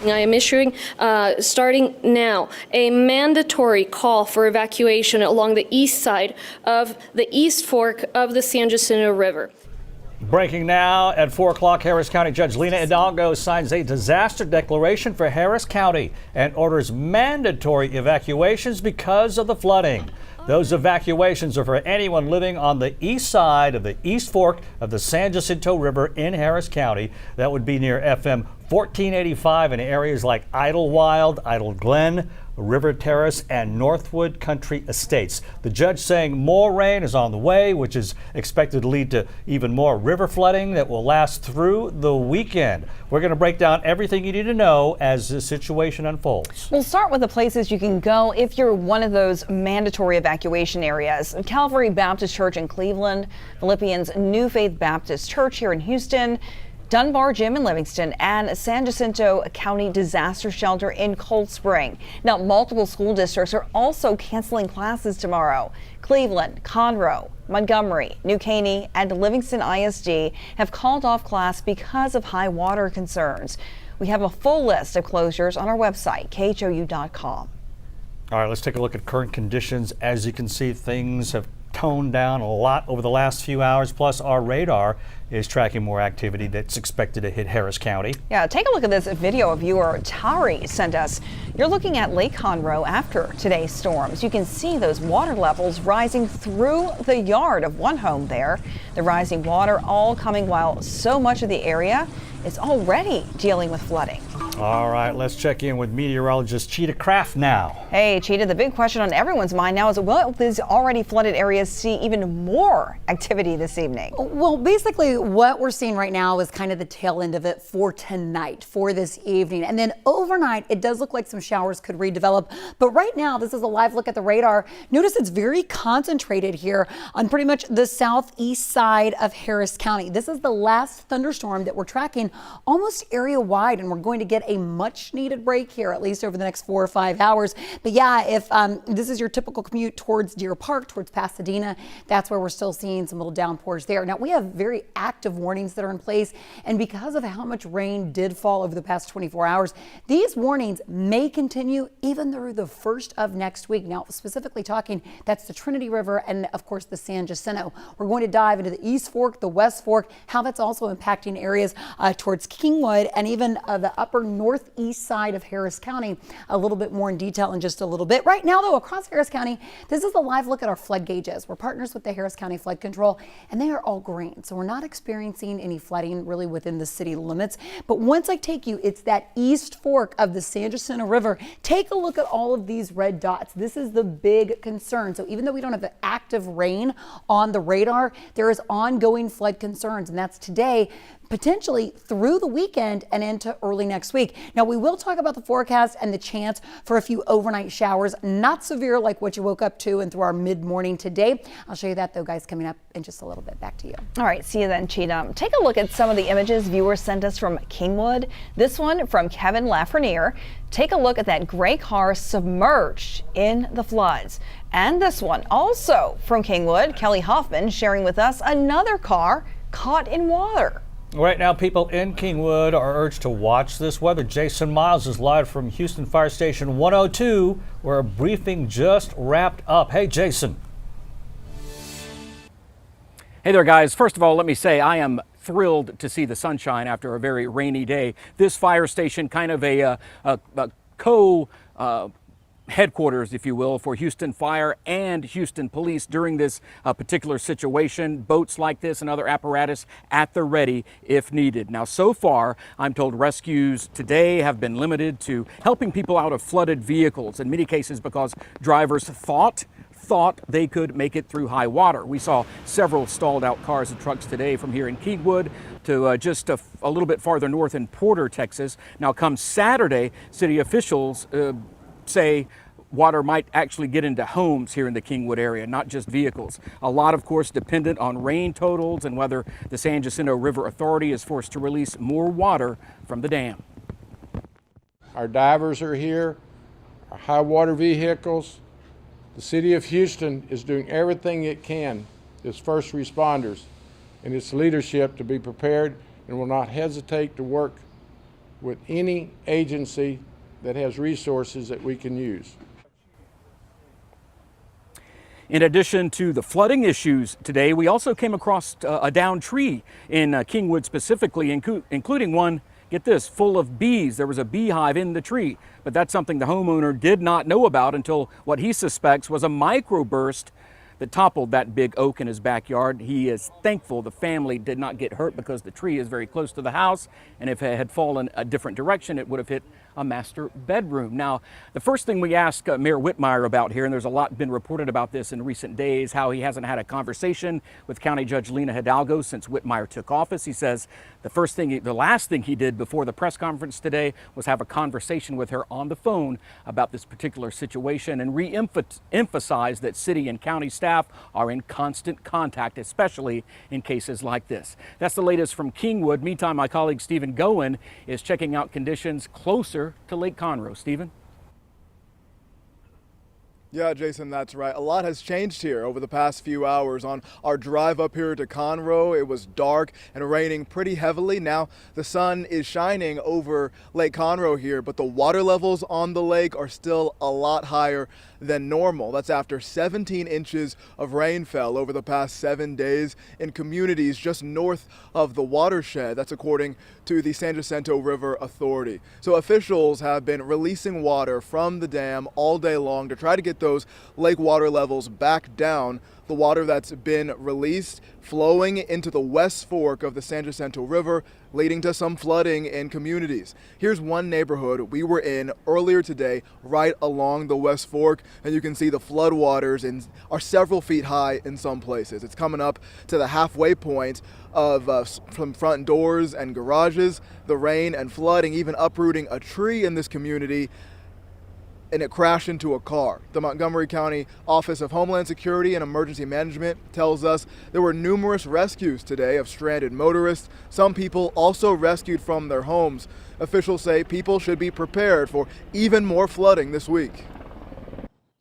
I am issuing, starting now, a mandatory call for evacuation along the east side of the East Fork of the San Jacinto River. Breaking now at 4 o'clock, Harris County Judge Lena Hidalgo signs a disaster declaration for Harris County and orders mandatory evacuations because of the flooding. Those evacuations are for anyone living on the east side of the East Fork of the San Jacinto River in Harris County. That would be near FM 1485 in areas like Idlewild, Idle Glen, River Terrace, and Northwood Country Estates. The judge saying more rain is on the way, which is expected to lead to even more river flooding that will last through the weekend. We're going to break down everything you need to know as the situation unfolds. We'll start with the places you can go if you're one of those mandatory evacuation areas. Calvary Baptist Church in Cleveland, Philippians New Faith Baptist Church here in Houston, Dunbar Gym in Livingston, and San Jacinto County Disaster Shelter in Cold Spring. Now, multiple school districts are also canceling classes tomorrow. Cleveland, Conroe, Montgomery, New Caney, and Livingston ISD have called off class because of high water concerns. We have a full list of closures on our website, khou.com. All right, let's take a look at current conditions. As you can see, things have toned down a lot over the last few hours, plus our radar is tracking more activity that's expected to hit Harris County. Yeah, take a look at this video a viewer Tari sent us. You're looking at Lake Conroe after today's storms. You can see those water levels rising through the yard of one home there. The rising water all coming while so much of the area is already dealing with flooding. All right, let's check in with meteorologist Cheetah Craft now. Hey, Cheetah, the big question on everyone's mind now is, will these already flooded areas see even more activity this evening? Well, basically what we're seeing right now is kind of the tail end of it for tonight, for this evening. And then overnight, it does look like some showers could redevelop. But right now, this is a live look at the radar. Notice it's very concentrated here on pretty much the southeast side of Harris County. This is the last thunderstorm that we're tracking almost area wide, and we're going to get a much needed break here, at least over the next 4 or 5 hours. But yeah, if this is your typical commute towards Deer Park, towards Pasadena, that's where we're still seeing some little downpours there. Now, we have very active warnings that are in place, and because of how much rain did fall over the past 24 hours, these warnings may continue even through the first of next week. Now, specifically talking, that's the Trinity River and of course the San Jacinto. We're going to dive into the East Fork, the West Fork, how that's also impacting areas towards Kingwood and even the upper northeast side of Harris County a little bit more in detail in just a little bit. Right now, though, across Harris County, this is a live look at our flood gauges. We're partners with the Harris County Flood Control, and they are all green. So we're not experiencing any flooding really within the city limits. But once I take you, it's that East Fork of the San Jacinto River. Take a look at all of these red dots. This is the big concern. So even though we don't have the active rain on the radar, there is ongoing flood concerns, and that's today, potentially through the weekend and into early next week. Now, we will talk about the forecast and the chance for a few overnight showers, not severe like what you woke up to and through our mid-morning today. I'll show you that, though, guys, coming up in just a little bit. Back to you. All right, see you then, Cheetah. Take a look at some of the images viewers sent us from Kingwood. This one from Kevin Lafreniere. Take a look at that gray car submerged in the floods. And this one also from Kingwood, Kelly Hoffman sharing with us another car caught in water. Right now, people in Kingwood are urged to watch this weather. Jason Miles is live from Houston Fire Station 102, where a briefing just wrapped up. Hey, Jason. Hey there, guys. First of all, let me say I am thrilled to see the sunshine after a very rainy day. This fire station, kind of a headquarters, if you will, for Houston Fire and Houston Police during this particular situation. Boats like this and other apparatus at the ready if needed. Now, so far, I'm told rescues today have been limited to helping people out of flooded vehicles, in many cases because drivers thought they could make it through high water. We saw several stalled out cars and trucks today from here in Kingwood to just a little bit farther north in Porter, Texas. Now, come Saturday, city officials say water might actually get into homes here in the Kingwood area, not just vehicles. A lot, of course, dependent on rain totals and whether the San Jacinto River Authority is forced to release more water from the dam. Our divers are here, our high water vehicles. The city of Houston is doing everything it can as first responders and its leadership to be prepared and will not hesitate to work with any agency that has resources that we can use. In addition to the flooding issues today, we also came across a downed tree in Kingwood specifically, including one, get this, full of bees. There was a beehive in the tree, but that's something the homeowner did not know about until what he suspects was a microburst that toppled that big oak in his backyard. He is thankful the family did not get hurt because the tree is very close to the house, and if it had fallen a different direction, it would have hit a master bedroom. Now, the first thing we asked Mayor Whitmire about here, and there's a lot been reported about this in recent days, how he hasn't had a conversation with County Judge Lena Hidalgo since Whitmire took office. He says the last thing he did before the press conference today was have a conversation with her on the phone about this particular situation and re-emphasize that city and county staff are in constant contact, especially in cases like this. That's the latest from Kingwood. Meantime, my colleague Stephen Goen is checking out conditions closer to Lake Conroe. Stephen? Yeah, Jason, that's right. A lot has changed here over the past few hours. On our drive up here to Conroe, it was dark and raining pretty heavily. Now the sun is shining over Lake Conroe here, but the water levels on the lake are still a lot higher than normal. That's after 17 inches of rain fell over the past 7 days in communities just north of the watershed. That's according to the San Jacinto River Authority. So officials have been releasing water from the dam all day long to try to get those lake water levels back down. The water that's been released flowing into the West Fork of the San Jacinto River, leading to some flooding in communities. Here's one neighborhood we were in earlier today, right along the West Fork, and you can see the floodwaters are several feet high in some places. It's coming up to the halfway point of from front doors and garages. The rain and flooding even uprooting a tree in this community, and it crashed into a car. The Montgomery County Office of Homeland Security and Emergency Management tells us there were numerous rescues today of stranded motorists. Some people also rescued from their homes. Officials say people should be prepared for even more flooding this week.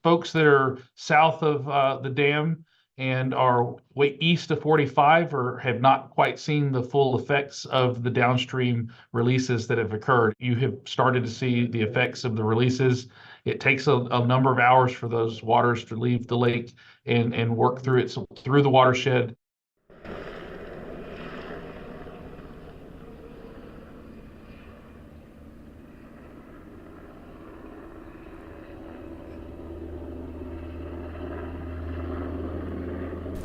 Folks that are south of the dam and are way east of 45 or have not quite seen the full effects of the downstream releases that have occurred. You have started to see the effects of the releases. It takes a number of hours for those waters to leave the lake and work through the watershed.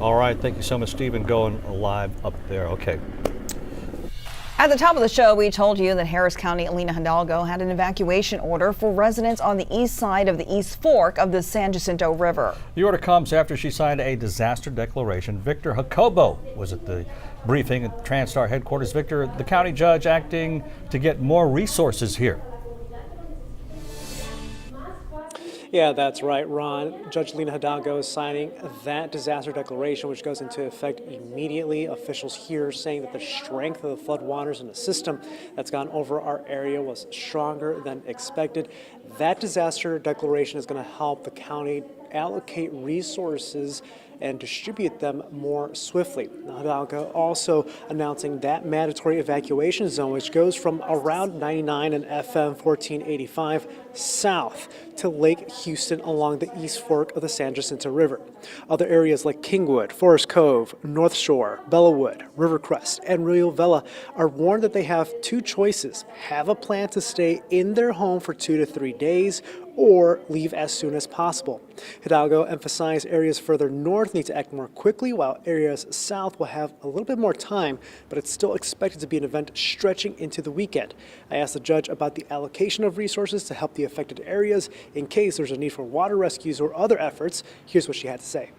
All right, thank you so much, Stephen, going live up there. Okay. At the top of the show, we told you that Harris County Lena Hidalgo had an evacuation order for residents on the east side of the East Fork of the San Jacinto River. The order comes after she signed a disaster declaration. Victor Jacobo was at the briefing at Transtar headquarters. Victor, the county judge acting to get more resources here. Yeah, that's right, Ron. Judge Lena Hidalgo is signing that disaster declaration, which goes into effect immediately. Officials here saying that the strength of the floodwaters in the system that's gone over our area was stronger than expected. That disaster declaration is going to help the county allocate resources and distribute them more swiftly. Hidalgo also announcing that mandatory evacuation zone, which goes from around 99 and FM 1485 south to Lake Houston along the East Fork of the San Jacinto River. Other areas like Kingwood, Forest Cove, North Shore, Bellawood, Rivercrest, and Rio Vela are warned that they have two choices: have a plan to stay in their home for 2 to 3 days, or leave as soon as possible. Hidalgo emphasized areas further north need to act more quickly, while areas south will have a little bit more time, but it's still expected to be an event stretching into the weekend. I asked the judge about the allocation of resources to help the affected areas in case there's a need for water rescues or other efforts. Here's what she had to say.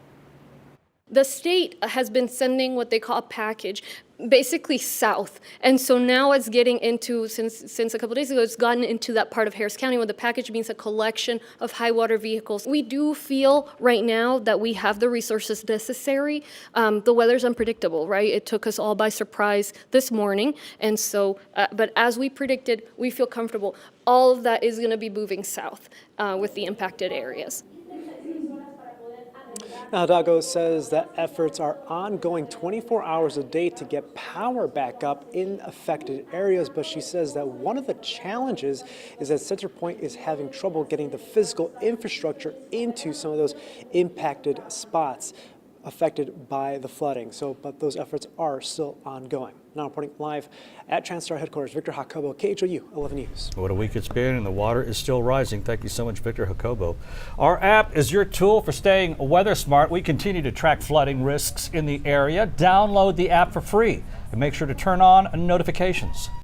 The state has been sending what they call a package, basically south. And so now it's getting into, since a couple days ago, it's gotten into that part of Harris County where the package means a collection of high water vehicles. We do feel right now that we have the resources necessary. The weather's unpredictable, right? It took us all by surprise this morning. And so, but as we predicted, we feel comfortable. All of that is going to be moving south with the impacted areas. Now, Hidalgo says that efforts are ongoing 24 hours a day to get power back up in affected areas, but she says that one of the challenges is that CenterPoint is having trouble getting the physical infrastructure into some of those impacted spots affected by the flooding. But those efforts are still ongoing. Now reporting live at Transtar headquarters, Victor Jacobo, KHOU 11 News. What a week it's been, and the water is still rising. Thank you so much, Victor Jacobo. Our app is your tool for staying weather smart. We continue to track flooding risks in the area. Download the app for free and make sure to turn on notifications.